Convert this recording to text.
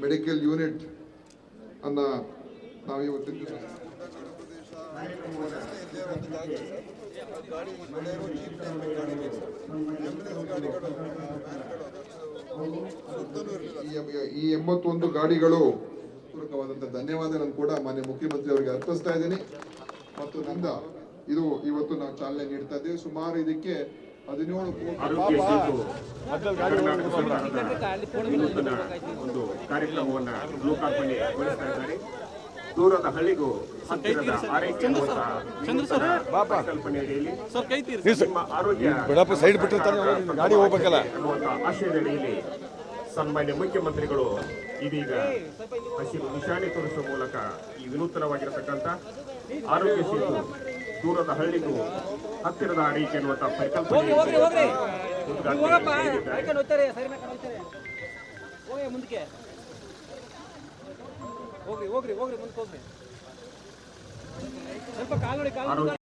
Medical unit ಅನ್ನ ನಾವು ಇವತ್ತಿನ ದಿವಸ ಈ 81 ಗಾಡಿಗಳು ಪೂರಕವಾದಂತಹ ಧನ್ಯವಾದಗಳನ್ನು ಕೂಡ ಮಾನ್ಯ ಮುಖ್ಯಮಂತ್ರಿ ಅವರಿಗೆ ಅರ್ಪಿಸ್ತಾ ಇದ್ದೀನಿ. ಮತ್ತು ನಂದ ಇದು ಇವತ್ತು ನಾವು ಚಾಲನೆ ನೀಡ್ತಾ ಇದ್ದೇವೆ. ಸುಮಾರು ಇದಕ್ಕೆ 17 ಒಂದು ಕಾರ್ಯಕ್ರಮವನ್ನು ಲೋಕಾರ್ಪಣೆಗೊಳಿಸ್ತಾ ಇದ್ದಾರೆ. ದೂರದ ಹಳ್ಳಿಗೂ ಹತ್ತಿರದ ಆರೈಕೆ ಕಲ್ಪನೆಯಲ್ಲಿ ನಿಮ್ಮ ಆರೋಗ್ಯ ಗಾಡಿ ಹೋಗ್ಬೇಕಲ್ಲ ಆಶಯದಡಿಯಲ್ಲಿ ಸನ್ಮಾನ್ಯ ಮುಖ್ಯಮಂತ್ರಿಗಳು ಇದೀಗ ಹಸಿರು ನಿಶಾನೆ ತೋರಿಸುವ ಮೂಲಕ ಈ ವಿನೂತನವಾಗಿರತಕ್ಕಂಥ ಆರೋಗ್ಯ ಸೇತು ದೂರದ ಹಳ್ಳಿಗೂ ಹತ್ತಿರದ ಆರೈಕೆ ಎನ್ನುವಂತಹ ಪರಿಕಲ್ಪನೆ ಹೋಗ್ರಿ ಮುಂದಕ್ಕೆ ಹೋಗ್ರಿ ಸ್ವಲ್ಪ ಕಾಲ್ ನೋಡಿ